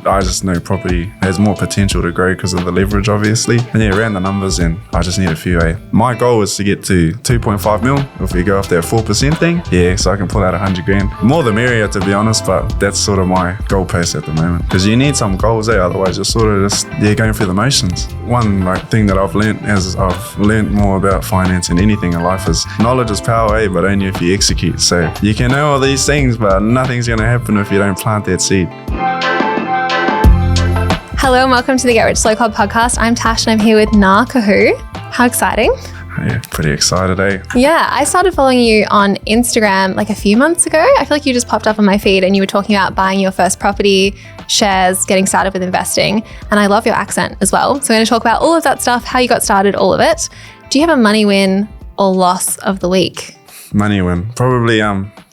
I just know property has more potential to grow because of the leverage, obviously. And yeah, ran the numbers and I just need a few, My goal is to get to 2.5 mil if we go off that 4% thing. Yeah, so I can pull out 100 grand. More the merrier, to be honest, but that's sort of my goalpost at the moment. Because you need some goals, otherwise you're sort of just, going through the motions. One thing that I've learned as I've learned more about finance and anything in life is knowledge is power, but only if you execute. So you can know all these things, but nothing's going to happen if you don't plant that seed. Hello and welcome to the Get Rich Slow Club podcast. I'm Tash and I'm here with Ngākohu. How exciting. Yeah, pretty excited, Yeah, I started following you on Instagram like a few months ago. I feel like you just popped up on my feed and you were talking about buying your first property, shares, getting started with investing. And I love your accent as well. So we're going to talk about all of that stuff, how you got started, all of it. Do you have a money win or loss of the week? Money win. Probably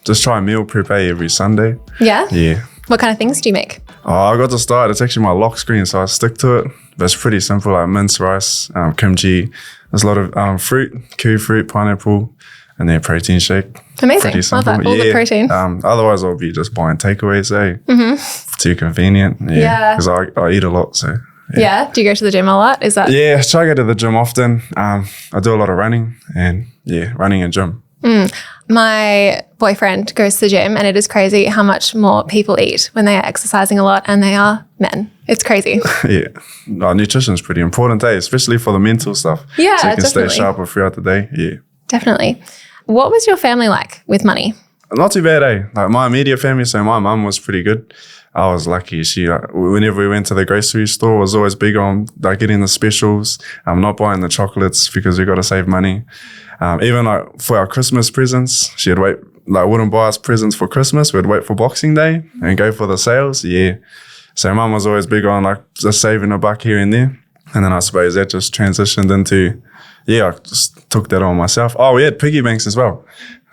just try meal prep every Sunday. Yeah? Yeah. What kind of things do you make? Oh, I got to start. It's actually my lock screen, so I stick to it. But it's pretty simple, like minced rice, kimchi. There's a lot of fruit, kiwi fruit, pineapple, and then protein shake. Amazing. Pretty simple. Love that. All the protein. Otherwise, I'll be just buying takeaways, Too convenient. Yeah. Because I eat a lot, so. Yeah. Do you go to the gym a lot? Is that? Yeah, I try to go to the gym often. I do a lot of running and running and gym. My boyfriend goes to the gym and it is crazy how much more people eat when they are exercising a lot and they are men. It's crazy. Yeah. Nutrition is pretty important, especially for the mental stuff. Yeah, so you can definitely stay sharper throughout the day. Yeah. Definitely. What was your family like with money? Not too bad, Like my immediate family, so my mum was pretty good. I was lucky. She, whenever we went to the grocery store, was always big on getting the specials. Not buying the chocolates because we got to save money. Even for our Christmas presents, she'd wait, wouldn't buy us presents for Christmas. We'd wait for Boxing Day and go for the sales. Yeah. So mum was always big on just saving a buck here and there. And then I suppose that just transitioned into, I just took that on myself. Oh, we had piggy banks as well.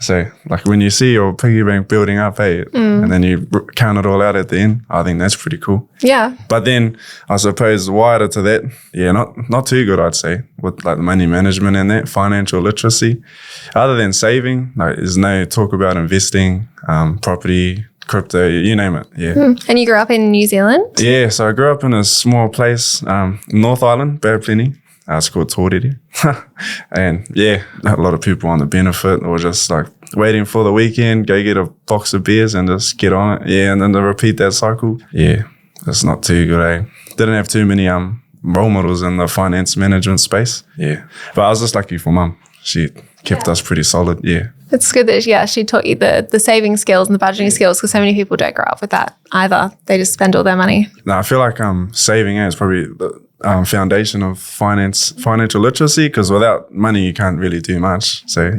So when you see your piggy bank building up, and then you count it all out at the end, I think that's pretty cool. Yeah. But then I suppose wider to that, not too good, I'd say, with the money management and that, financial literacy. Other than saving, there's no talk about investing, property, crypto, you name it. Yeah. And you grew up in New Zealand? Yeah, so I grew up in a small place, North Island, Baraplenty. It's called Toriri. And a lot of people on the benefit or just waiting for the weekend, go get a box of beers and just get on it. Yeah, and then to repeat that cycle. Yeah, it's not too good, Didn't have too many role models in the finance management space. Yeah, but I was just lucky for mum. She kept us pretty solid, It's good that, she taught you the saving skills and the budgeting skills because so many people don't grow up with that either. They just spend all their money. No, I feel like saving is probably the foundation of financial literacy because without money, you can't really do much. So,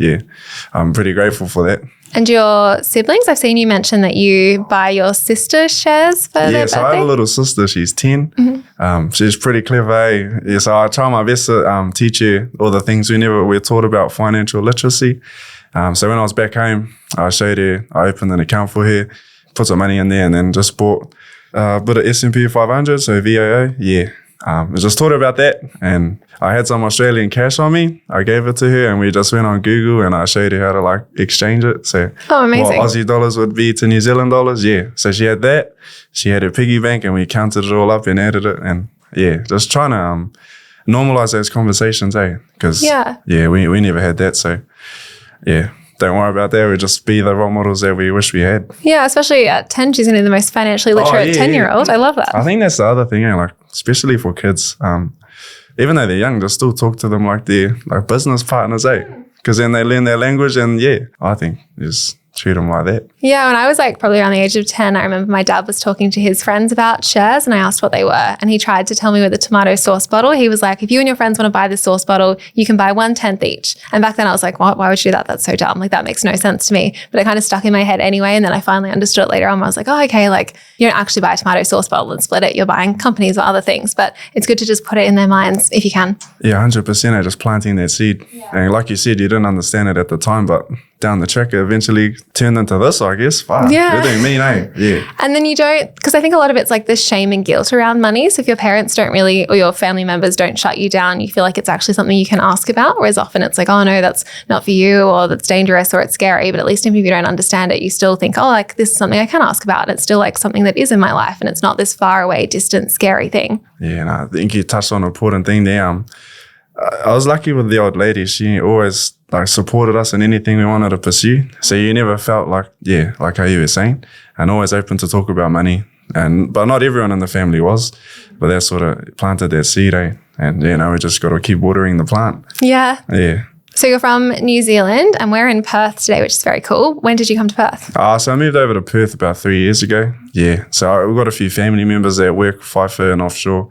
I'm pretty grateful for that. And your siblings, I've seen you mention that you buy your sister shares for their birthday. So I have a little sister. She's 10. She's pretty clever. Yeah, so I try my best to teach her all the things we're taught about financial literacy. So when I was back home, I showed her, I opened an account for her, put some money in there and then just bought a bit of S&P 500, so VOO. I just taught her about that and I had some Australian cash on me. I gave it to her and we just went on Google and I showed her how to exchange it. So amazing. What Aussie dollars would be to New Zealand dollars. Yeah. So she had that. She had her piggy bank and we counted it all up and added it and just trying to normalize those conversations, because we never had that. So don't worry about that. We just be the role models that we wish we had. Yeah, especially at 10, she's going to be the most financially literate 10-year-old. I love that. I think that's the other thing, especially for kids. Even though they're young, just still talk to them like they're business partners, because then they learn their language and I think just treat them like that. Yeah, when I was probably around the age of 10, I remember my dad was talking to his friends about shares and I asked what they were and he tried to tell me with a tomato sauce bottle. He was like, if you and your friends want to buy this sauce bottle, you can buy 1/10 each. And back then I was like, what? Why would you do that? That's so dumb. That makes no sense to me. But it kind of stuck in my head anyway. And then I finally understood it later on. I was like, oh, okay, you don't actually buy a tomato sauce bottle and split it. You're buying companies or other things. But it's good to just put it in their minds if you can. Yeah, 100%. Just planting that seed. And like you said, you didn't understand it at the time, but down the track, it eventually turned into this, I guess. Fuck, Yeah. you're doing mean, eh? Yeah. And then you don't, because I think a lot of it's like the shame and guilt around money. So if your parents don't really, or your family members don't shut you down, you feel like it's actually something you can ask about. Whereas often it's like, oh no, that's not for you, or that's dangerous, or it's scary. But at least if you don't understand it, you still think, oh, like this is something I can ask about. And it's still like something that is in my life, and it's not this far away, distant, scary thing. Yeah, and I think you touched on an important thing there. I was lucky with the old lady. She always like supported us in anything we wanted to pursue. So you never felt like, like how you were saying, and always open to talk about money. But not everyone in the family was, but that sort of planted that seed, eh? And we just got to keep watering the plant. Yeah. Yeah. So you're from New Zealand, and we're in Perth today, which is very cool. When did you come to Perth? So I moved over to Perth about 3 years ago. Yeah. So we've got a few family members that work FIFO and offshore.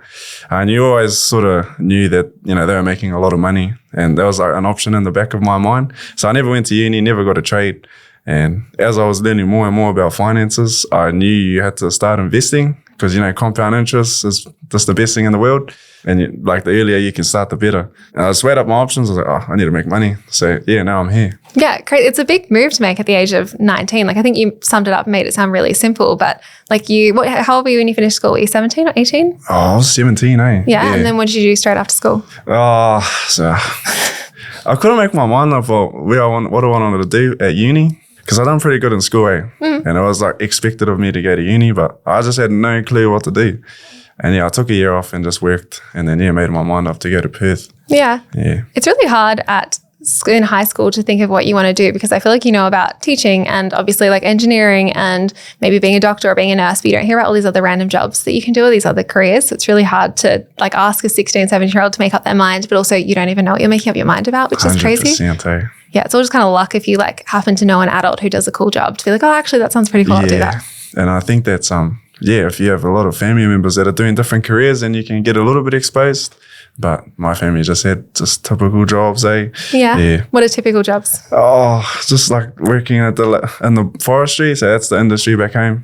And you always sort of knew that, they were making a lot of money. And that was like an option in the back of my mind. So I never went to uni, never got a trade. And as I was learning more and more about finances, I knew you had to start investing because, compound interest is just the best thing in the world. And the earlier you can start, the better. And I just weighed up my options. I was like, I need to make money. So now I'm here. Yeah, great. It's a big move to make at the age of 19. Like I think you summed it up and made it sound really simple. But how old were you when you finished school? Were you 17 or 18? Oh, I was 17, eh? Yeah. And then what did you do straight after school? So I couldn't make my mind up for what I wanted to do at uni. Because I done pretty good in school, eh? And it was expected of me to go to uni, but I just had no clue what to do. And I took a year off and just worked, and then made my mind up to go to Perth. Yeah. Yeah. It's really hard in high school to think of what you want to do, because I feel like you know about teaching and obviously like engineering and maybe being a doctor or being a nurse, but you don't hear about all these other random jobs that you can do, or these other careers. So it's really hard to ask a 16, 17-year-old to make up their mind, but also you don't even know what you're making up your mind about, which is crazy. 100%, eh? Yeah, it's all just kind of luck if you happen to know an adult who does a cool job to be like, oh, actually that sounds pretty cool. I'll do that. And I think that's if you have a lot of family members that are doing different careers, then you can get a little bit exposed. But my family just had just typical jobs, eh? Yeah. What are typical jobs? Oh, just working in the forestry. So that's the industry back home.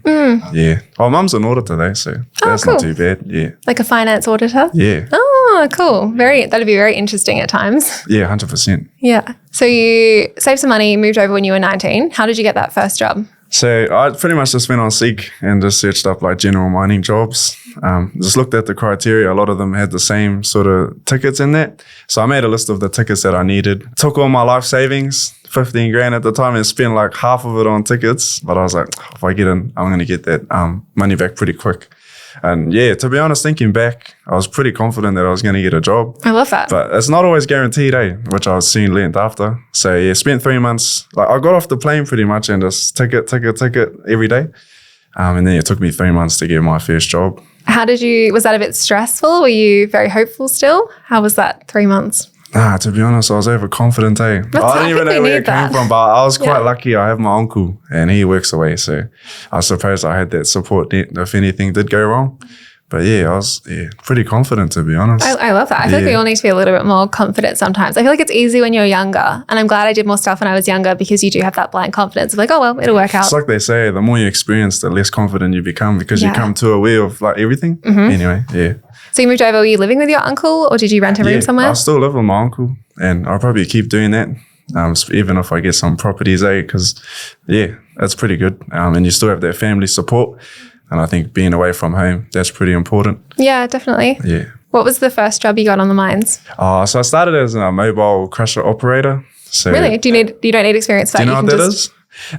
Yeah. Oh, mum's an auditor though, so that's cool. not too bad. Yeah. Like a finance auditor? Yeah. Oh, cool. That'd be very interesting at times. Yeah, 100%. Yeah. So you saved some money, moved over when you were 19. How did you get that first job? So I pretty much just went on Seek and just searched up general mining jobs. Just looked at the criteria. A lot of them had the same sort of tickets in that. So I made a list of the tickets that I needed. Took all my life savings, 15 grand at the time, and spent half of it on tickets. But I was like, if I get in, I'm going to get that money back pretty quick. And to be honest, thinking back, I was pretty confident that I was going to get a job. I love that. But it's not always guaranteed, eh? Which I was soon learned after. So spent 3 months. I got off the plane pretty much and just ticket every day. And then it took me 3 months to get my first job. Was that a bit stressful? Were you very hopeful still? How was that 3 months? To be honest, I was overconfident, eh? I didn't even know where it came from, but I was quite lucky. I have my uncle and he works away. So I suppose I had that support net if anything did go wrong. But I was pretty confident, to be honest. I love that. I feel like we all need to be a little bit more confident sometimes. I feel like it's easy when you're younger. And I'm glad I did more stuff when I was younger, because you do have that blind confidence of oh, well, it'll work out. It's like they say, the more you experience, the less confident you become, because you come too aware of everything. Anyway, yeah. So you moved over, were you living with your uncle, or did you rent a room somewhere? I still live with my uncle, and I'll probably keep doing that, even if I get some properties, because, that's pretty good. And you still have that family support. And I think being away from home, that's pretty important. Yeah, definitely. Yeah. What was the first job you got on the mines? So I started as a mobile crusher operator. So really? You don't need experience for that? Do you know what that is?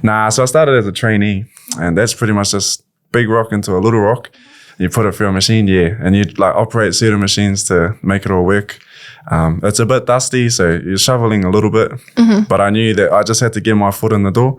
Nah, so I started as a trainee, and that's pretty much just big rock into a little rock. You put it through a machine, and you operate certain machines to make it all work. It's a bit dusty, so you're shoveling a little bit. But I knew that I just had to get my foot in the door.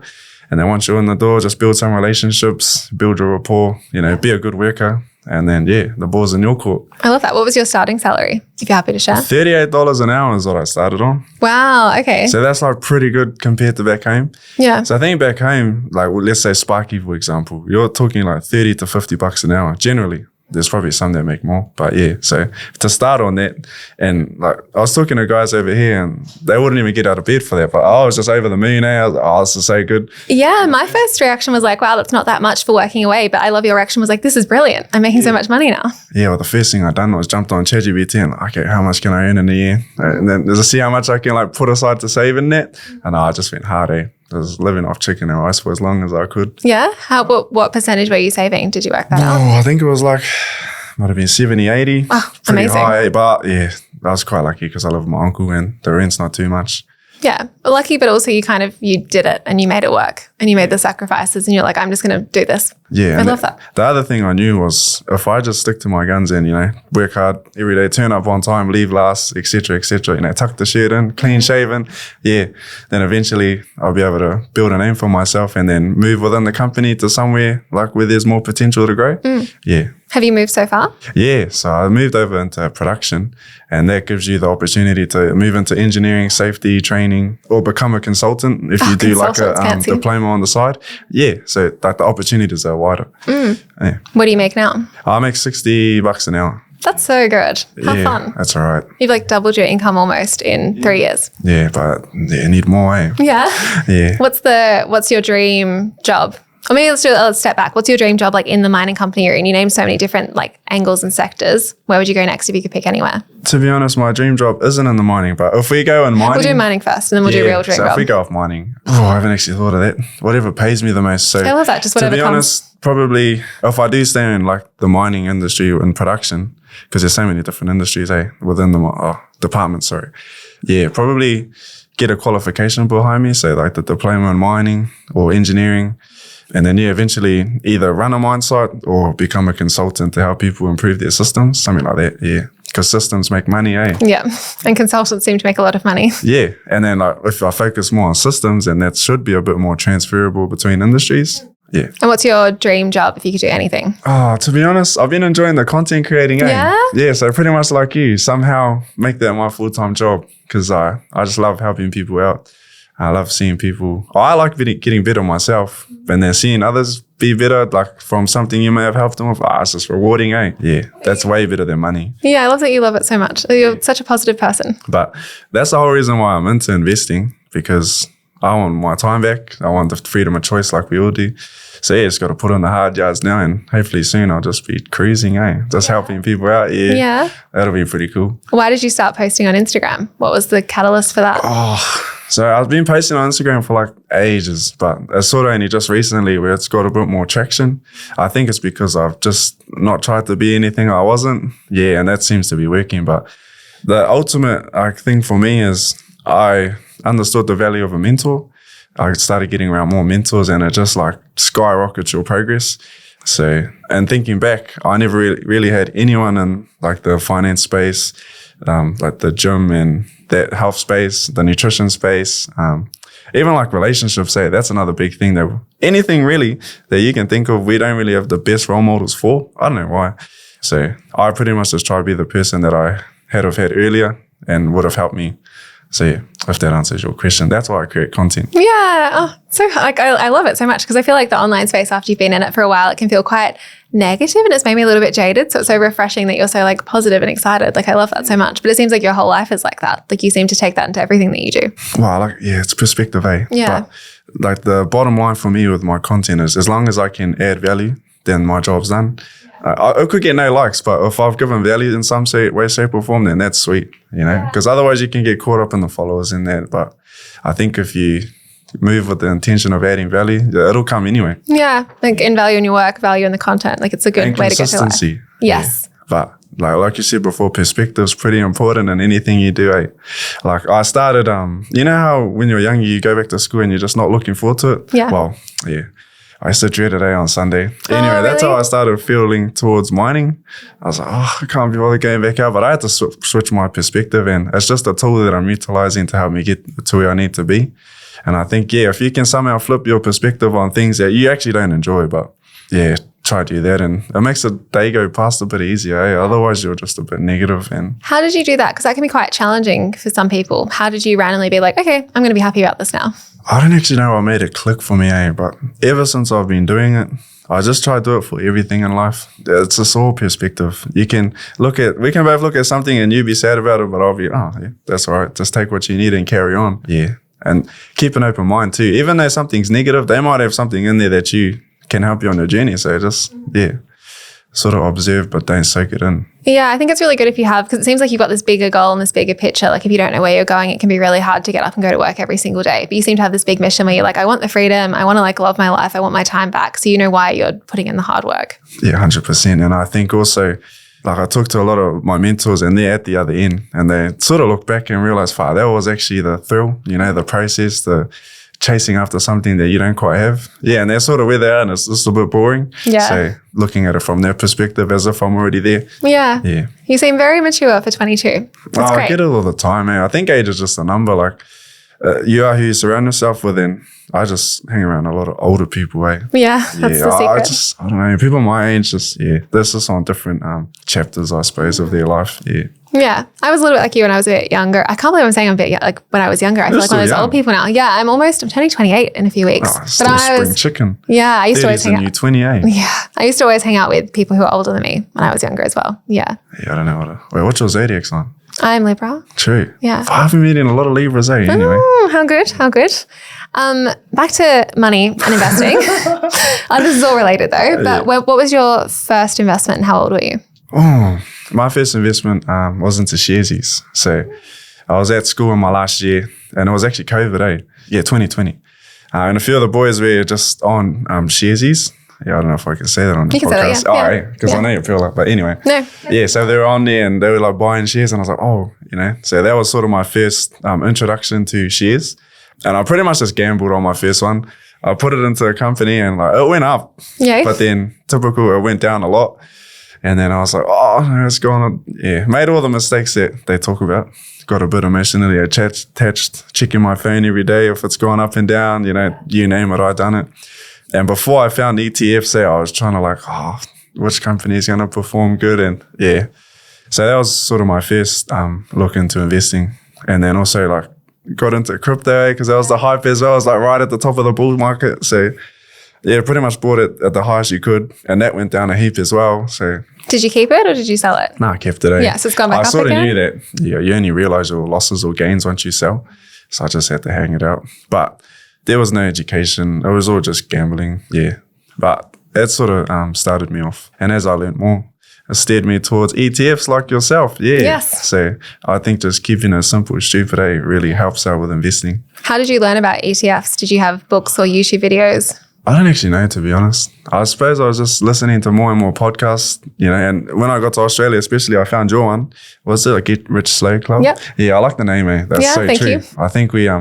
And then once you're in the door, just build some relationships, build your rapport, be a good worker. And then, the ball's in your court. I love that. What was your starting salary, if you're happy to share? $38 an hour is what I started on. Wow, okay. So that's pretty good compared to back home. Yeah. So I think back home, let's say Sparky, for example, you're talking $30 to $50 an hour, generally. There's probably some that make more, but so to start on that, and I was talking to guys over here and they wouldn't even get out of bed for that, but I was just over the moon. I was like, this is so good. Yeah, my first reaction was wow, that's not that much for working away, but I love your reaction was this is brilliant. I'm making so much money now. Yeah, well, the first thing I done was jumped on ChatGPT and okay, how much can I earn in a year? And then there's see how much I can put aside to save in that. And I just went hard, I was living off chicken and rice for as long as I could. Yeah? What percentage were you saving? Did you work that out? Oh, I think it was like, might have been 70, 80. Oh, Pretty amazing. high, but yeah, I was quite lucky because I live with my uncle and the rent's not too much. Yeah. Lucky, but also you did it and you made it work and you made the sacrifices and you're like, I'm just going to do this. Yeah. I love that. The other thing I knew was if I just stick to my guns and, work hard every day, turn up on time, leave last, etc., tuck the shirt in, clean shaven, then eventually I'll be able to build a name for myself and then move within the company to somewhere like where there's more potential to grow. Yeah. Have you moved so far? Yeah, so I moved over into production and that gives you the opportunity to move into engineering, safety, training, or become a consultant if you do like a diploma on the side. Yeah, so like the opportunities are wider. Yeah. What do you make now? I make $60 an hour. That's so good. How fun. That's all right. You've like doubled your income almost in 3 years. Yeah, but I need more, eh? Yeah. Yeah. What's your dream job? Or maybe let's step back. What's your dream job like in the mining company you're in? You named so many different like angles and sectors. Where would you go next if you could pick anywhere? To be honest, my dream job isn't in the mining, but if we go in mining... We'll do mining first and then we'll do real dream job. So if we go off mining, I haven't actually thought of that. Whatever pays me the most. So I love that. Just whatever to be comes. honest, probably if I do stay in like the mining industry in production, because there's so many different industries, within the department, sorry. Yeah, probably get a qualification behind me. So like the diploma in mining or engineering. And then, eventually either run a mine site or become a consultant to help people improve their systems, something like that, yeah. Because systems make money, eh? Yeah, and consultants seem to make a lot of money. Yeah, and then like if I focus more on systems, then that should be a bit more transferable between industries. Yeah. And what's your dream job if you could do anything? To be honest, I've been enjoying the content creating, eh? Yeah? Yeah, so pretty much like you, somehow make that my full-time job because I just love helping people out. I love seeing people. I like getting better myself, and then seeing others be better, like from something you may have helped them with. It's just rewarding, eh? Yeah, that's way better than money. Yeah, I love that you love it so much. You're such a positive person. But that's the whole reason why I'm into investing, because I want my time back. I want the freedom of choice like we all do. So yeah, just got to put in the hard yards now, and hopefully soon I'll just be cruising, eh? Just helping people out. Yeah, that'll be pretty cool. Why did you start posting on Instagram? What was the catalyst for that? So I've been posting on Instagram for like ages, but it's sort of only just recently where it's got a bit more traction. I think it's because I've just not tried to be anything I wasn't. Yeah, and that seems to be working. But the ultimate thing for me is I understood the value of a mentor. I started getting around more mentors and it just like skyrockets your progress. So, and thinking back, I never really had anyone in like the finance space, like the gym and that health space, the nutrition space, even like relationships. That's another big thing that anything really that you can think of, we don't really have the best role models for. I don't know why. So I pretty much just try to be the person that I had earlier and would have helped me. So yeah, if that answers your question, that's why I create content. Yeah. So like I love it so much because I feel like the online space after you've been in it for a while, it can feel quite negative and it's made me a little bit jaded. So it's so refreshing that you're so like positive and excited. Like I love that so much. But it seems like your whole life is like that. Like you seem to take that into everything that you do. Well, it's perspective, eh? Yeah. But like the bottom line for me with my content is as long as I can add value, then my job's done. I could get no likes, but if I've given value in some way, shape or form, then that's sweet, because otherwise you can get caught up in the followers in that. But I think if you move with the intention of adding value, it'll come anyway. Yeah, like in value in your work, value in the content, like it's a good way to get to life. Yes. Yeah. But like you said before, perspective's pretty important in anything you do, eh? Like I started, you know how when you're younger, you go back to school and you're just not looking forward to it? Yeah. Well, yeah. I used to dread it on Sunday. Anyway, That's how I started feeling towards mining. I was like, I can't be bothered going back out. But I had to switch my perspective, and it's just a tool that I'm utilizing to help me get to where I need to be. And I think, if you can somehow flip your perspective on things that you actually don't enjoy, but try to do that, and it makes the day go past a bit easier. Eh? Otherwise, you're just a bit negative. And how did you do that? Because that can be quite challenging for some people. How did you randomly be like, okay, I'm going to be happy about this now? I don't actually know what made it click for me, but ever since I've been doing it, I just try to do it for everything in life. It's just all perspective. We can both look at something and you be sad about it, but I'll be, that's all right. Just take what you need and carry on. Yeah. And keep an open mind too. Even though something's negative, they might have something in there that you can help you on your journey. So just, sort of observe, but don't soak it in. Yeah, I think it's really good if you have, because it seems like you've got this bigger goal and this bigger picture. Like if you don't know where you're going, it can be really hard to get up and go to work every single day. But you seem to have this big mission where you're like, I want the freedom. I want to like love my life. I want my time back. So you know why you're putting in the hard work. Yeah, 100%. And I think also, like I talked to a lot of my mentors and they're at the other end and they sort of look back and realize, that was actually the thrill, the process, the chasing after something that you don't quite have. Yeah, and they're sort of where they are and it's just a bit boring. Yeah. So looking at it from their perspective as if I'm already there. Yeah. Yeah. You seem very mature for 22. That's great. I get it all the time, man. I think age is just a number. Like you are who you surround yourself with, and I just hang around a lot of older people, eh? Yeah, that's the secret. I don't know, people my age they're just on different chapters, I suppose, of their life. Yeah. Yeah, I was a little bit like you when I was a bit younger. I can't believe I'm saying I'm a bit like when I was younger. I feel like one of those old people now. Yeah, I'm turning 28 in a few weeks. Oh, still spring chicken. Yeah, I used to always hang out. 28. Yeah, I used to always hang out with people who are older than me when I was younger as well. Yeah. Yeah, I don't know what's your zodiac sign? I'm Libra. True. Yeah. I've been meeting a lot of Libras, anyway. How good. Back to money and investing. This is all related though. But what was your first investment and how old were you? Oh, my first investment was into sharesies. So I was at school in my last year and it was actually COVID, eh? Yeah, 2020. And a few of the boys were just on sharesies. Yeah, I don't know if I can say that on the podcast. Say that, yeah. Because I know you feel like, but anyway. No. Yeah, so they were on there and they were like buying shares and I was like, So that was sort of my first introduction to shares. And I pretty much just gambled on my first one. I put it into a company and it went up. Yeah. But then typical, it went down a lot. And then I was like, no, it's going on. Yeah, made all the mistakes that they talk about. Got a bit emotionally attached, checking my phone every day if it's going up and down, you name it, I done it. And before I found ETFs there, I was trying to which company is going to perform good? And yeah, so that was sort of my first look into investing. And then also got into crypto because that was the hype as well. I was right at the top of the bull market. So yeah, pretty much bought it at the highest you could. And that went down a heap as well. So did you keep it or did you sell it? No, I kept it. Yeah, so it's gone back up again? I sort of knew that you only realize your losses or gains once you sell. So I just had to hang it out. But there was no education. It was all just gambling. Yeah. But that sort of started me off. And as I learned more, it steered me towards ETFs like yourself. Yeah. Yes. So I think just keeping it simple, stupid, really helps out with investing. How did you learn about ETFs? Did you have books or YouTube videos? I don't actually know, to be honest. I suppose I was just listening to more and more podcasts, and when I got to Australia, especially, I found your one. Was it a Get Rich Slow Club? Yep. Yeah, I like the name, eh? That's so thank true. You. I think we,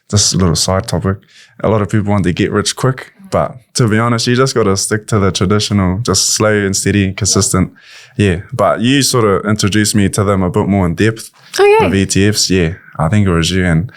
just a little side topic, a lot of people want to get rich quick, but to be honest, you just got to stick to the traditional, just slow and steady, consistent. Yeah, but you sort of introduced me to them a bit more in depth. Oh, yeah. With ETFs, yeah. I think it was you, and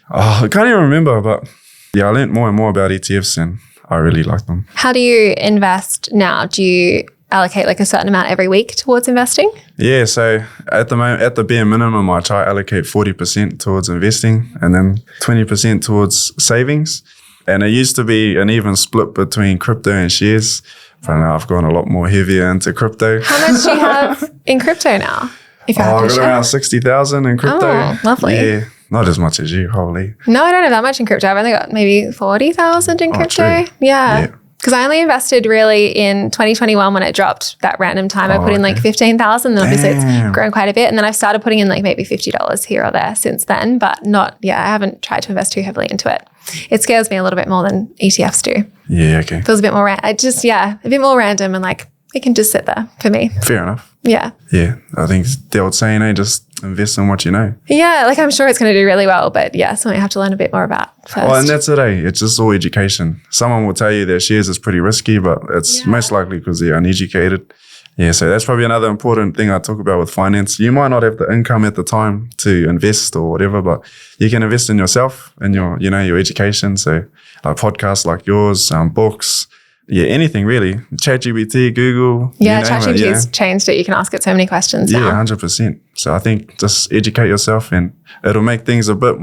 I can't even remember, but yeah, I learned more and more about ETFs and I really like them. How do you invest now? Do you allocate a certain amount every week towards investing? Yeah, so at the moment, at the bare minimum, I try to allocate 40% towards investing and then 20% towards savings. And it used to be an even split between crypto and shares. But now I've gone a lot more heavier into crypto. How much do you have in crypto now? I've got around 60,000 in crypto. Oh, lovely. Yeah. Not as much as you, holy. No, I don't have that much in crypto. I've only got maybe 40,000 in crypto. True. Yeah. Because I only invested really in 2021 when it dropped that random time. I put in 15,000 and obviously it's grown quite a bit. And then I've started putting in maybe $50 here or there since then, but I haven't tried to invest too heavily into it. It scares me a little bit more than ETFs do. Yeah, okay. Feels a bit more, a bit more random and it can just sit there for me. Fair enough. Yeah. Yeah. I think the old saying, just invest in what you know. Yeah. I'm sure it's going to do really well, but something I have to learn a bit more about first. Well, and that's it, It's just all education. Someone will tell you that shares is pretty risky, but it's most likely because they're uneducated. Yeah. So that's probably another important thing I talk about with finance. You might not have the income at the time to invest or whatever, but you can invest in yourself and your education. So podcasts like yours, books, yeah, anything really. ChatGPT, Google. Yeah, ChatGPT's changed it. You can ask it so many questions now. Yeah, 100%. So I think just educate yourself and it'll make things a bit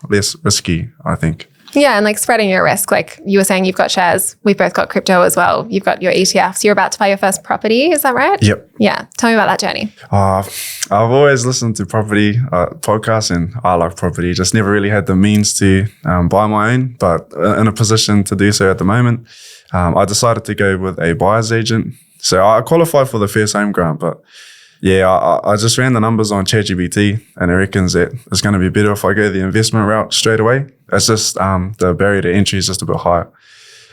less risky, I think. Yeah, and spreading your risk. You were saying you've got shares. We've both got crypto as well. You've got your ETFs. You're about to buy your first property. Is that right? Yep. Yeah. Tell me about that journey. I've always listened to property podcasts and I like property. Just never really had the means to buy my own, but in a position to do so at the moment. I decided to go with a buyer's agent. So I qualified for the first home grant, but yeah, I just ran the numbers on ChatGPT, and it reckons that it's going to be better if I go the investment route straight away. It's just the barrier to entry is just a bit higher.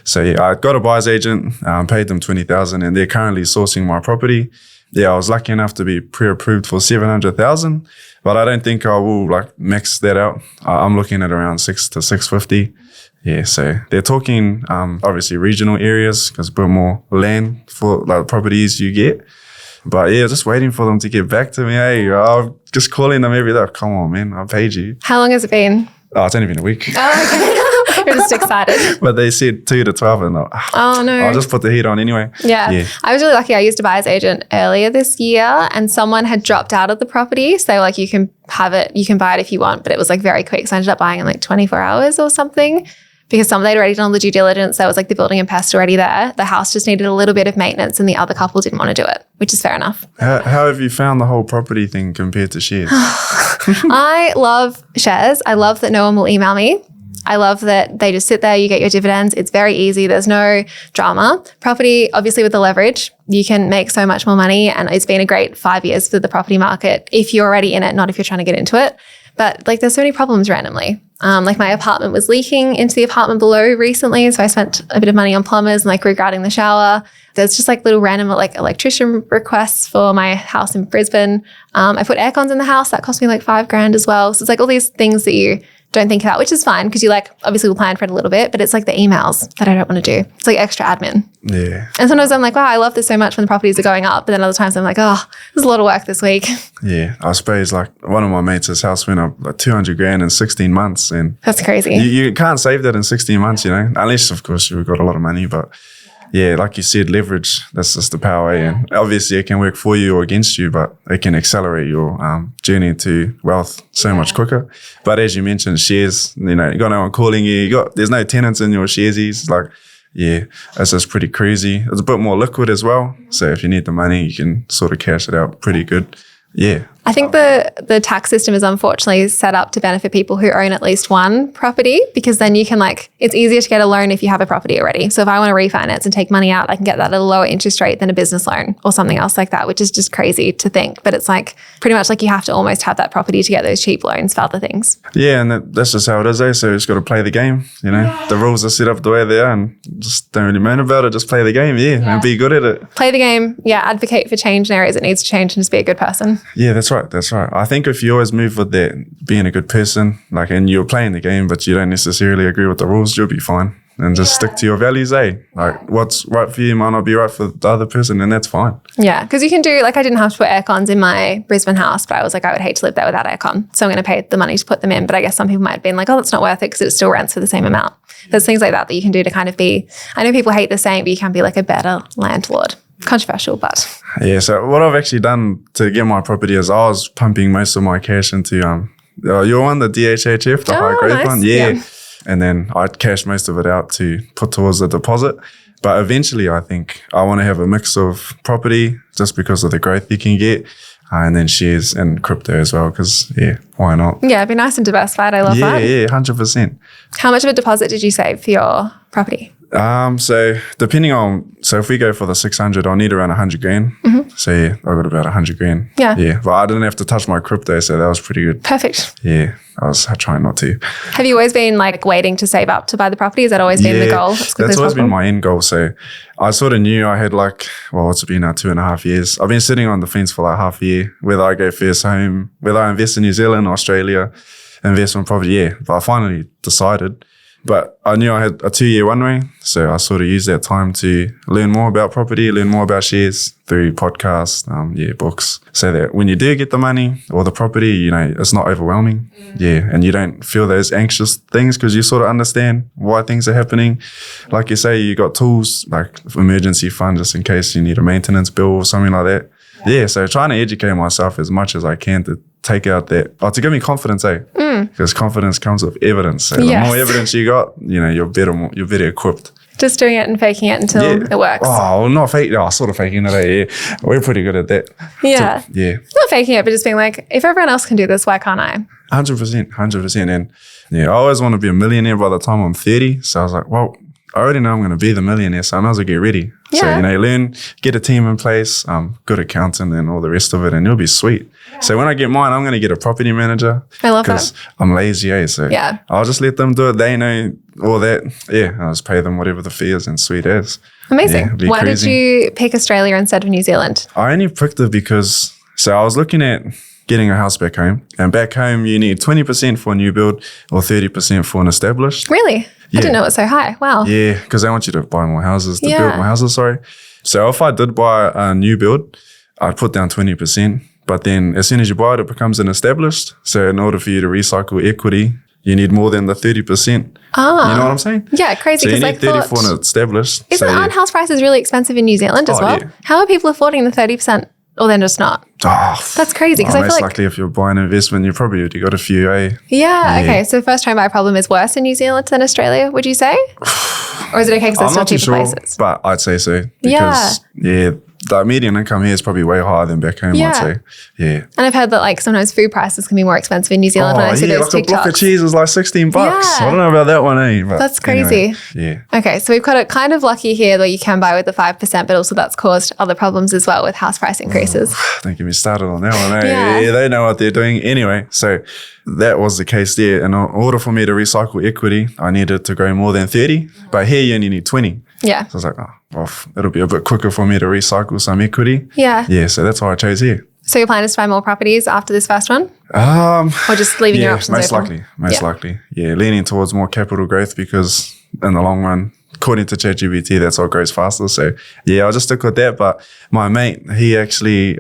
So yeah, I got a buyer's agent, paid them $20,000, and they're currently sourcing my property. Yeah, I was lucky enough to be pre-approved for $700,000, but I don't think I will like max that out. I'm looking at around $600 to $650. Yeah, so they're talking obviously regional areas because a bit more land for like properties you get. But yeah, just waiting for them to get back to me. Hey, I'm just calling them every day. Come on, man, I paid you. How long has it been? Oh, it's only been a week. Oh, okay. You're just excited. But they said 2 to 12, and oh no, I'll just put the heat on anyway. Yeah. I was really lucky. I used a buyer's agent earlier this year, and someone had dropped out of the property. So like you can have it, you can buy it if you want, but it was like very quick. So I ended up buying in like 24 hours or something. Because they'd already done all the due diligence. There was like the building and pest already there. The house just needed a little bit of maintenance, and the other couple didn't want to do it, which is fair enough. How have you found the whole property thing compared to shares? I love shares. I love that no one will email me. I love that they just sit there, you get your dividends. It's very easy. There's no drama. Property, obviously with the leverage, you can make so much more money, and it's been a great 5 years for the property market if you're already in it, not if you're trying to get into it. But like there's so many problems randomly. Like my apartment was leaking into the apartment below recently. So I spent a bit of money on plumbers and like regrouting the shower. There's just like little random like electrician requests for my house in Brisbane. I put air cons in the house. That cost me like $5,000 as well. So it's like all these things that you don't think about, which is fine because you like obviously will plan for it a little bit, but it's like the emails that I don't want to do. It's like extra admin. Yeah. And sometimes I'm like, wow, I love this so much when the properties are going up. But then other times I'm like, oh, there's a lot of work this week. Yeah. I suppose like one of my mates' house went up like $200,000 in 16 months. And that's crazy. You can't save that in 16 months, you know, unless of course you've got a lot of money. But yeah, like you said, leverage, that's just the power. And obviously it can work for you or against you, but it can accelerate your journey to wealth so much quicker. But as you mentioned, shares, you know, you got no one calling you, there's no tenants in your sharesies. Like, yeah, it's just pretty crazy. It's a bit more liquid as well. So if you need the money, you can sort of cash it out pretty good. Yeah. I think the tax system is unfortunately set up to benefit people who own at least one property, because then you can it's easier to get a loan if you have a property already. So if I want to refinance and take money out, I can get that at a lower interest rate than a business loan or something else like that, which is just crazy to think. But it's like pretty much like you have to almost have that property to get those cheap loans for other things. Yeah, and that's just how it is, eh? So you just got to play the game, you know. Yeah. The rules are set up the way they are, and just don't really moan about it. Just play the game, and be good at it. Play the game, advocate for change in areas it needs to change, and just be a good person. Yeah, that's right. That's right. I think if you always move with that, being a good person, and you're playing the game, but you don't necessarily agree with the rules, you'll be fine. And just stick to your values, eh? Like what's right for you might not be right for the other person, and that's fine. Yeah, because you can do, I didn't have to put air cons in my Brisbane house, but I was like, I would hate to live there without air con. So I'm going to pay the money to put them in. But I guess some people might have been like, oh, that's not worth it because it still rents for the same amount. There's things like that you can do to kind of be, I know people hate the saying, but you can be like a better landlord. Controversial, but. Yeah, so what I've actually done to get my property is I was pumping most of my cash into, your one, the DHHF, the high grade one. Yeah. And then I'd cash most of it out to put towards the deposit. But eventually I think I want to have a mix of property just because of the growth you can get. And then shares and crypto as well, because, why not? Yeah, it'd be nice and diversified. I love that. Yeah, 100%. How much of a deposit did you save for your property? So depending on, if we go for the 600, I'll need around 100,000. Mm-hmm. So I got about 100,000. Yeah. But I didn't have to touch my crypto, so that was pretty good. Perfect. Yeah, I was trying not to. Have you always been waiting to save up to buy the property? Has that always been the goal? That's always been my end goal. So I sort of knew I had what's it been now, 2.5 years. I've been sitting on the fence for half a year, whether I go first home, whether I invest in New Zealand, Australia, investment property. But I finally decided. But I knew I had a 2-year runway, so I sort of used that time to learn more about property, learn more about shares through podcasts, books, so that when you do get the money or the property, it's not overwhelming. Yeah, and you don't feel those anxious things because you sort of understand why things are happening. Like you say, you got tools like emergency fund just in case you need a maintenance bill or something like that. Yeah, so trying to educate myself as much as I can to take out that, to give me confidence, because confidence comes with evidence. So the more evidence you got, you're better equipped. Just doing it and faking it until it works. Oh, not fake. Sort of faking it. Yeah, we're pretty good at that. Yeah. Not faking it, but just being like, if everyone else can do this, why can't I? 100%. And I always want to be a millionaire by the time I'm 30. So I was like, well, I already know I'm going to be the millionaire, so I might as well get ready. Yeah. So, learn, get a team in place, good accountant and all the rest of it, and you'll be sweet. Yeah. So when I get mine, I'm going to get a property manager. I love that. Because I'm lazy, so I'll just let them do it. They know all that. Yeah, I'll just pay them whatever the fee is and sweet as. Amazing. Yeah, why did you pick Australia instead of New Zealand? I only picked it because, so I was looking at getting a house back home. And back home, you need 20% for a new build or 30% for an established. Really? Yeah. I didn't know it was so high. Wow. Yeah, because they want you to buy more houses, to build more houses, sorry. So if I did buy a new build, I'd put down 20%. But then as soon as you buy it, it becomes an established. So in order for you to recycle equity, you need more than the 30%. Ah. You know what I'm saying? Yeah, crazy. So you need 30 for an established. Aren't house prices really expensive in New Zealand as well? Yeah. How are people affording the 30%? Or then just not? Oh, that's crazy. Because I feel most like likely if you're buying an investment, you probably already got a few, Yeah, okay. So first home buyer problem is worse in New Zealand than Australia, would you say? Or is it okay because there's still cheaper places? But I'd say so. Because, the median income here is probably way higher than back home, I'd say. Yeah. And I've heard that like sometimes food prices can be more expensive in New Zealand when I see those TikToks. Like a block of cheese is like $16. I don't know about that one, But that's crazy. Anyway, Okay, so we've got it kind of lucky here where you can buy with the 5%, but also that's caused other problems as well with house price increases. Don't get me started on that one, Yeah, they know what they're doing. Anyway, so that was the case there. And in order for me to recycle equity, I needed to grow more than 30. But here you only need 20. Yeah. So I was like, it'll be a bit quicker for me to recycle some equity. Yeah. Yeah, so that's why I chose here. So your plan is to buy more properties after this first one? Or just leaving your options open? Most likely. Yeah, leaning towards more capital growth because in the long run, according to ChatGPT, that's what grows faster. So yeah, I'll just stick with that. But my mate, he actually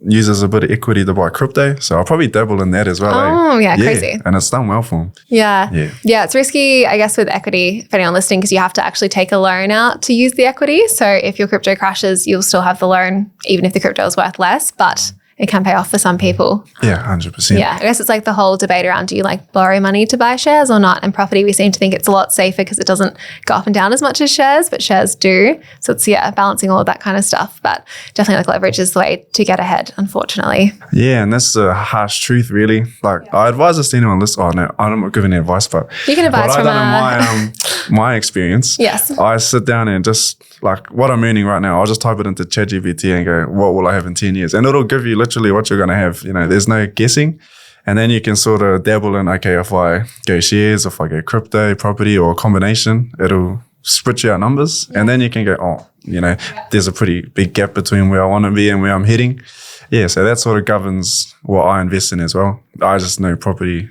uses a bit of equity to buy crypto. So I'll probably dabble in that as well. Oh, yeah, crazy. And it's done well for him. Yeah, it's risky, I guess, with equity for anyone listening because you have to actually take a loan out to use the equity. So if your crypto crashes, you'll still have the loan, even if the crypto is worth less. But it can pay off for some people. Yeah, 100%. Yeah, I guess it's like the whole debate around do you like borrow money to buy shares or not? And property, we seem to think it's a lot safer because it doesn't go up and down as much as shares, but shares do. So it's, balancing all of that kind of stuff. But definitely like leverage is the way to get ahead, unfortunately. Yeah, and that's the harsh truth, really. Like I advise this to anyone listening. Oh, no, I'm not giving advice, but you can advise from my experience. Yes. I sit down and just like what I'm earning right now, I'll just type it into ChatGPT and go, what will I have in 10 years? And it'll give you literally what you're going to have. There's no guessing. And then you can sort of dabble in, okay, if I go shares, if I go crypto, property, or a combination, it'll spit you out numbers. And then you can go, there's a pretty big gap between where I want to be and where I'm heading. Yeah, so that sort of governs what I invest in as well. I just know property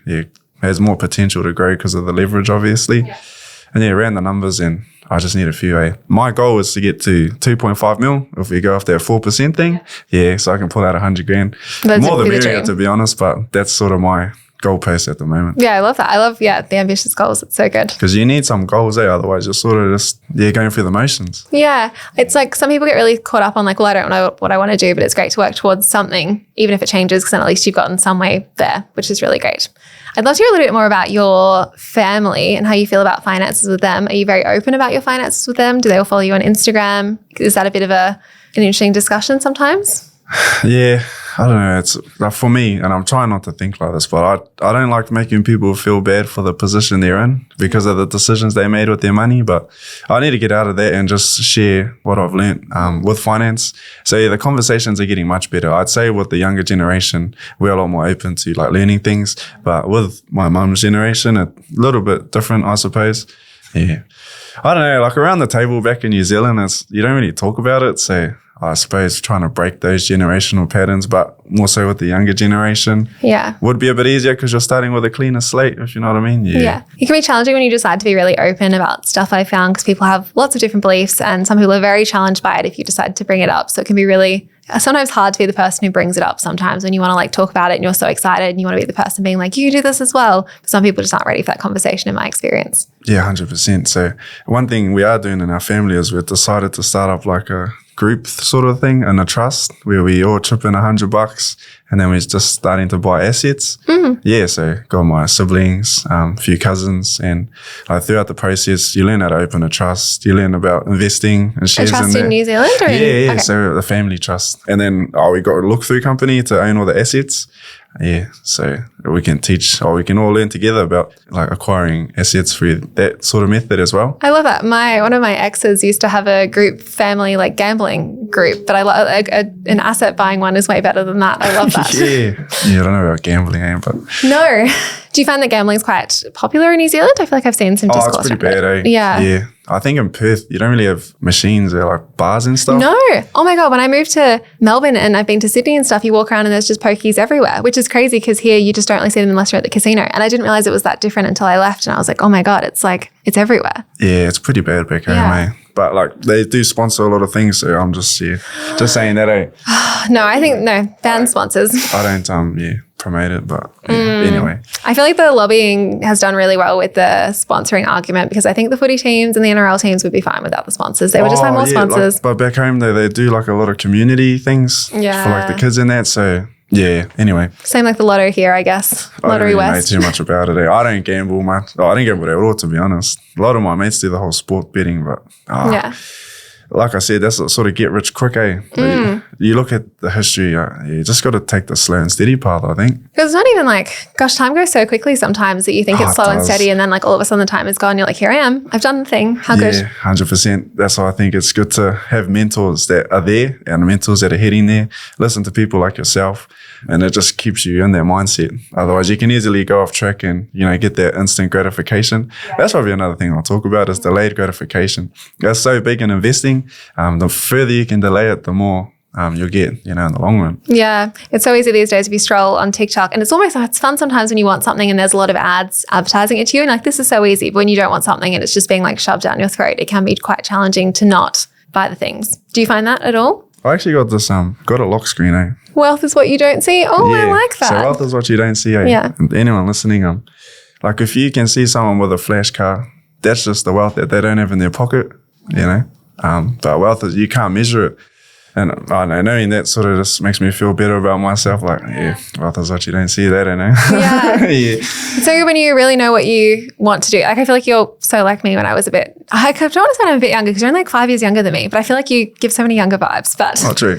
has more potential to grow because of the leverage, obviously. Yeah. And ran the numbers and I just need a few. My goal is to get to 2.5 mil if we go off that 4% thing. Yeah, so I can pull out 100 grand. More the merrier, to be honest, but that's sort of my goalpost at the moment. Yeah, I love that. I love, the ambitious goals. It's so good. Because you need some goals, otherwise you're sort of just, going through the motions. Yeah, it's like some people get really caught up on like, well, I don't know what I want to do, but it's great to work towards something, even if it changes, because then at least you've gotten some way there, which is really great. I'd love to hear a little bit more about your family and how you feel about finances with them. Are you very open about your finances with them? Do they all follow you on Instagram? Is that a bit of an interesting discussion sometimes? Yeah, I don't know. It's like for me, and I'm trying not to think like this, but I don't like making people feel bad for the position they're in because of the decisions they made with their money. But I need to get out of that and just share what I've learned with finance. So the conversations are getting much better. I'd say with the younger generation, we're a lot more open to like learning things. But with my mum's generation, a little bit different, I suppose. Yeah, I don't know. Like around the table back in New Zealand, you don't really talk about it. So I suppose trying to break those generational patterns, but more so with the younger generation. Yeah. Would be a bit easier because you're starting with a cleaner slate, if you know what I mean. Yeah. It can be challenging when you decide to be really open about stuff, I found, because people have lots of different beliefs and some people are very challenged by it if you decide to bring it up. So it can be really sometimes hard to be the person who brings it up sometimes when you want to like talk about it and you're so excited and you want to be the person being like, you can do this as well. But some people just aren't ready for that conversation in my experience. Yeah, 100%. So one thing we are doing in our family is we've decided to start up like a group sort of thing and a trust where we all chip in $100 and then we're just starting to buy assets. Mm-hmm. Yeah, so got my siblings, a few cousins, and throughout the process you learn how to open a trust, you learn about investing and shares. A trust in New Zealand? Or yeah. Okay. So the family trust. And then we got a look-through company to own all the assets. Yeah, so we can teach, or we can all learn together about like acquiring assets through that sort of method as well. I love that. One of my exes used to have a group family like gambling group, but I love an asset buying one is way better than that. I love that. Yeah, I don't know about gambling, but no. Do you find that gambling is quite popular in New Zealand? I feel like I've seen some discourse. Oh, it's pretty bad, eh? Yeah. I think in Perth, you don't really have machines or like bars and stuff. No. Oh my God. When I moved to Melbourne and I've been to Sydney and stuff, you walk around and there's just pokies everywhere, which is crazy because here you just don't really see them unless you're at the casino. And I didn't realize it was that different until I left. And I was like, oh my God, it's everywhere. Yeah, it's pretty bad back home, eh? But like they do sponsor a lot of things. So I'm just saying that, eh? No, I think, ban sponsors. I don't, promote it, but anyway. I feel like the lobbying has done really well with the sponsoring argument because I think the footy teams and the NRL teams would be fine without the sponsors. They would just find more sponsors. But back home though, they do like a lot of community things for like the kids in that. So yeah, anyway. Same like the lotto here, I guess. Lottery West. I don't know too much about it. I don't gamble much. I don't gamble at all, to be honest. A lot of my mates do the whole sport betting, but like I said, that's a sort of get rich quick, eh? You look at the history, you just got to take the slow and steady path, I think. Because it's not even like, gosh, time goes so quickly sometimes that you think it's slow and steady and then like all of a sudden the time is gone. You're like, here I am. I've done the thing. How good. Yeah, 100%. That's why I think it's good to have mentors that are there and mentors that are heading there. Listen to people like yourself and it just keeps you in that mindset. Otherwise, you can easily go off track and, get that instant gratification. Yeah. That's probably another thing I'll talk about is delayed gratification. That's so big in investing. The further you can delay it, the more you'll get, in the long run. Yeah. It's so easy these days if you stroll on TikTok and it's fun sometimes when you want something and there's a lot of ads advertising it to you and like, this is so easy. But when you don't want something and it's just being like shoved down your throat, it can be quite challenging to not buy the things. Do you find that at all? I actually got this, got a lock screen, eh? Wealth is what you don't see. Oh, yeah. I like that. So wealth is what you don't see, eh? Yeah. And anyone listening, like if you can see someone with a flash car, that's just the wealth that they don't have in their pocket, But wealth is, you can't measure it. And I know, knowing that sort of just makes me feel better about myself. Like, wealth is what you don't see, that, I know. Yeah. Yeah. So when you really know what you want to do, like I feel like you're so like me when I was I don't want to say I'm a bit younger because you're only like 5 years younger than me, but I feel like you give so many younger vibes. But oh, true.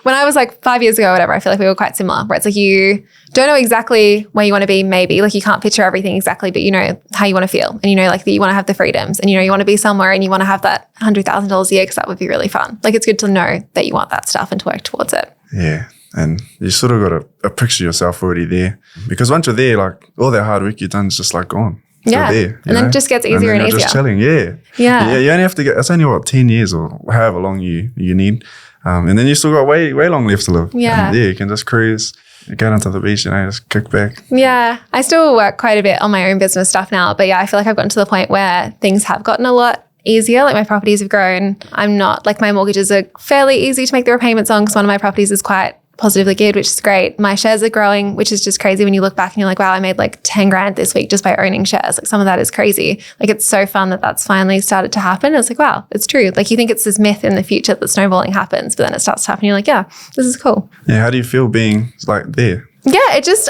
When I was like 5 years ago or whatever, I feel like we were quite similar, where it's like you don't know exactly where you want to be, maybe. Like you can't picture everything exactly, but you know how you want to feel. And you know like that you want to have the freedoms and you want to be somewhere and you want to have that $100,000 a year because that would be really fun. Like it's good to know that you want that stuff and to work towards it. Yeah. And you sort of got to picture yourself already there. Because once you're there, like all that hard work you've done is just like gone. Yeah. There, and then it just gets easier and easier. Just chilling. Yeah. Yeah. You only have to it's only 10 years or however long you need. And then you still got way long left to live. Yeah. And you can just cruise. You go down to the beach, just kick back. Yeah. I still work quite a bit on my own business stuff now. But yeah, I feel like I've gotten to the point where things have gotten a lot easier. Like my properties have grown. I'm not like my mortgages are fairly easy to make the repayments on because one of my properties is quite positively geared, which is great. My shares are growing, which is just crazy when you look back and you're like, wow, I made like 10 grand this week just by owning shares. Like some of that is crazy. Like it's so fun that that's finally started to happen. It's like, wow, it's true. Like you think it's this myth in the future that snowballing happens, but then it starts to happen. You're like, yeah, this is cool. Yeah. How do you feel being like there? Yeah,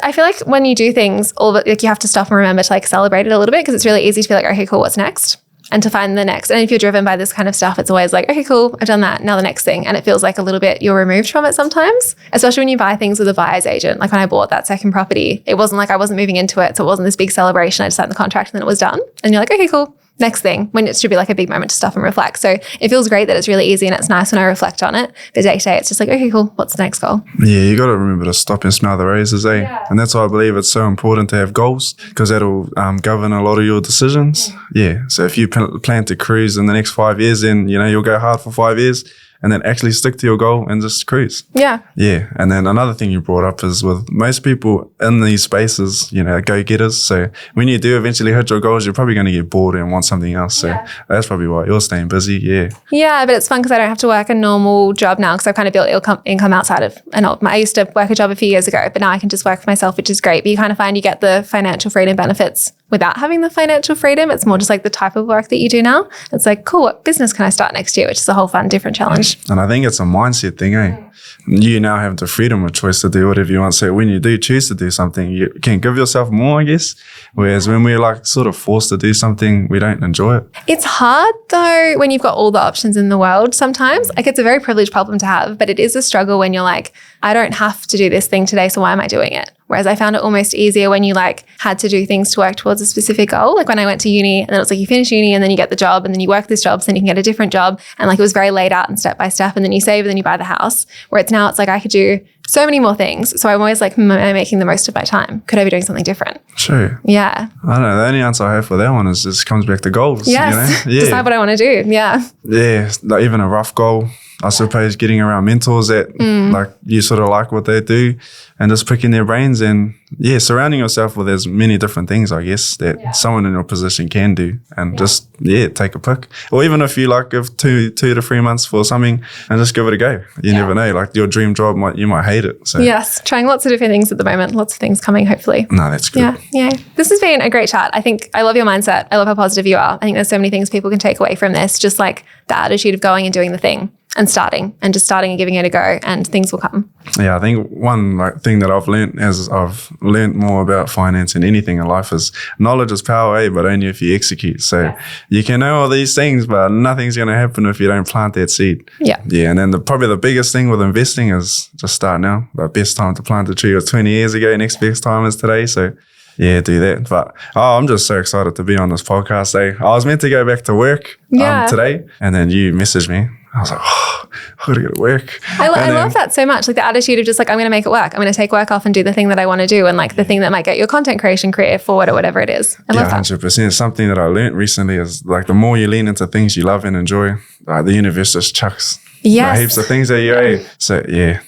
I feel like when you do things, all of it, like you have to stop and remember to like celebrate it a little bit because it's really easy to be like, okay, cool, what's next? And to find the next. And if you're driven by this kind of stuff, it's always like, okay, cool, I've done that. Now the next thing. And it feels like a little bit you're removed from it sometimes, especially when you buy things with a buyer's agent. Like when I bought that second property, it wasn't like I wasn't moving into it. So it wasn't this big celebration. I just signed the contract and then it was done. And you're like, okay, cool. Next thing, when it should be like a big moment to stop and reflect. So it feels great that it's really easy and it's nice when I reflect on it. But day to day, it's just like, okay, cool. What's the next goal? Yeah, you got to remember to stop and smell the roses, eh? Yeah. And that's why I believe it's so important to have goals because that'll govern a lot of your decisions. Yeah. So if you plan to cruise in the next 5 years, then, you'll go hard for 5 years. And then actually stick to your goal and just cruise. Yeah. Yeah. And then another thing you brought up is with most people in these spaces, go-getters. So when you do eventually hit your goals, you're probably going to get bored and want something else. So that's probably why you're staying busy. Yeah. Yeah, but it's fun because I don't have to work a normal job now because I've kind of built income outside of I used to work a job a few years ago, but now I can just work for myself, which is great. But you kind of find you get the financial freedom benefits without having the financial freedom. It's more just like the type of work that you do now. It's like, cool, what business can I start next year? Which is a whole fun, different challenge. And I think it's a mindset thing, eh? You now have the freedom of choice to do whatever you want. So when you do choose to do something, you can give yourself more, I guess. Whereas when we're like sort of forced to do something, we don't enjoy it. It's hard though when you've got all the options in the world sometimes. Like it's a very privileged problem to have, but it is a struggle when you're like, I don't have to do this thing today, so why am I doing it? Whereas I found it almost easier when you like had to do things to work towards a specific goal. Like when I went to uni and then it was like you finish uni and then you get the job and then you work this job, so then you can get a different job. And like it was very laid out and step by step, and then you save and then you buy the house. Where it's now, it's like I could do so many more things. So I'm always like, am I making the most of my time? Could I be doing something different? Sure. Yeah. I don't know. The only answer I have for that one is just comes back to goals. Yes. You know? Yeah. Decide what I want to do. Yeah. Yeah. Like even a rough goal, I suppose getting around mentors that like you sort of like what they do and just picking their brains and surrounding yourself with as many different things, I guess, that someone in your position can do and just take a pick. Or even if you like give 2 to 3 months for something and just give it a go. You never know. Like your dream job, you might hate it. So yes, trying lots of different things at the moment. Lots of things coming, hopefully. No, that's good. Yeah. This has been a great chat. I think I love your mindset. I love how positive you are. I think there's so many things people can take away from this. Just like the attitude of going and doing the thing and starting and giving it a go, and things will come. Yeah, I think one thing that I've learned as I've learned more about finance and anything in life is knowledge is power, but only if you execute. So you can know all these things, but nothing's going to happen if you don't plant that seed. Yeah. And then probably the biggest thing with investing is just start now. The best time to plant a tree was 20 years ago. Next best time is today. So yeah, do that. But I'm just so excited to be on this podcast. I was meant to go back to work today, and then you messaged me. I was like, I got to go to work. I love that so much. Like the attitude of just like, I'm going to make it work. I'm going to take work off and do the thing that I want to do. And like the thing that might get your content creation career forward or whatever it is. I love that. 100%. Something that I learned recently is like the more you lean into things you love and enjoy, the universe just chucks heaps of things at you. So I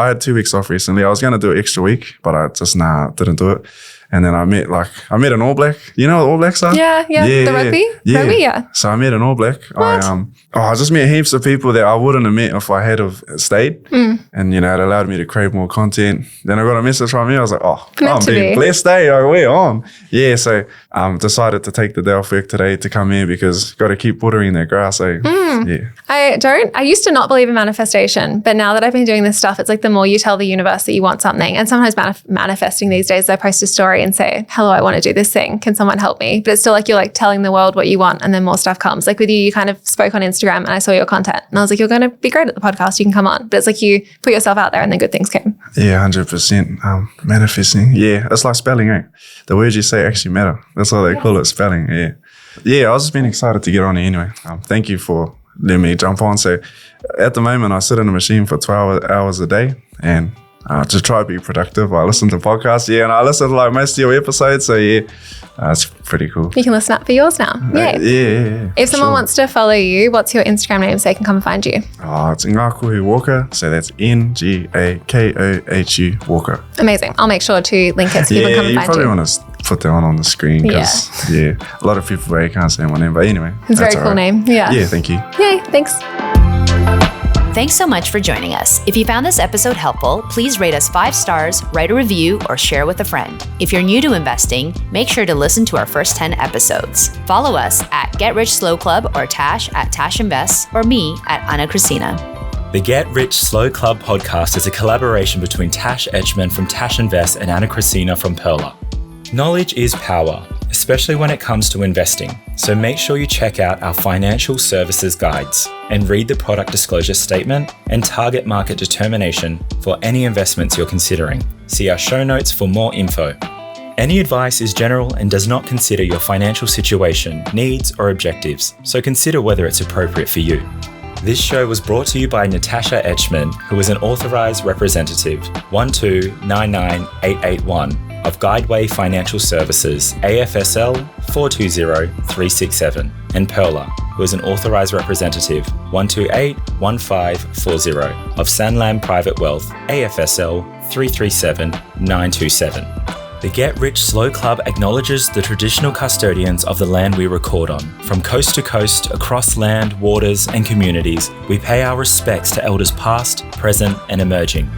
had 2 weeks off recently. I was going to do an extra week, but I just didn't do it. And then I met an All Black. You know what All Blacks are? Yeah. The rugby? Rugby, yeah. So I met an All Black. I just met heaps of people that I wouldn't have met if I had have stayed. And, it allowed me to create more content. Then I got a message from you. I was like, I'm being blessed, we're on. Yeah, so decided to take the day off work today to come here because got to keep watering their grass. I used to not believe in manifestation, but now that I've been doing this stuff, it's like the more you tell the universe that you want something, and sometimes manifesting these days, I post a story and say, hello, I want to do this thing. Can someone help me? But it's still like you're like telling the world what you want, and then more stuff comes. Like with you kind of spoke on Instagram and I saw your content and I was like, you're going to be great at the podcast. You can come on. But it's like you put yourself out there and then good things came. Yeah, 100%. Manifesting. Yeah, it's like spelling, The words you say actually matter. That's why they call it spelling. Yeah, I was just been excited to get on here anyway. Thank you for letting me jump on. So at the moment, I sit in a machine for 12 hours a day and to try to be productive. I listen to podcasts, and I listen to most of your episodes. So it's pretty cool. You can listen up for yours now. Yeah. If someone wants to follow you, what's your Instagram name so they can come and find you? It's Ngākohu Walker. So that's Ngākohu Walker. Amazing. I'll make sure to link it so people can come and find you. You probably want to put that one on the screen because a lot of people can't say my name. But anyway, it's a very cool name. Yeah. Yeah. Thank you. Yay. Thanks. Thanks so much for joining us. If you found this episode helpful, please rate us 5 stars, write a review, or share with a friend. If you're new to investing, make sure to listen to our first 10 episodes. Follow us at Get Rich Slow Club or Tash at Tash Invest or me at Ana Cristina. The Get Rich Slow Club podcast is a collaboration between Tash Etchman from Tash Invest and Ana Cristina from Perla. Knowledge is power, especially when it comes to investing. So make sure you check out our financial services guides and read the product disclosure statement and target market determination for any investments you're considering. See our show notes for more info. Any advice is general and does not consider your financial situation, needs, or objectives, so consider whether it's appropriate for you. This show was brought to you by Natasha Etchman, who is an authorized representative 1299881 of Guideway Financial Services, AFSL 420367, and Perla, who is an authorized representative 1281540 of Sanlam Private Wealth, AFSL 337927. The Get Rich Slow Club acknowledges the traditional custodians of the land we record on. From coast to coast, across land, waters, and communities, we pay our respects to elders past, present, and emerging.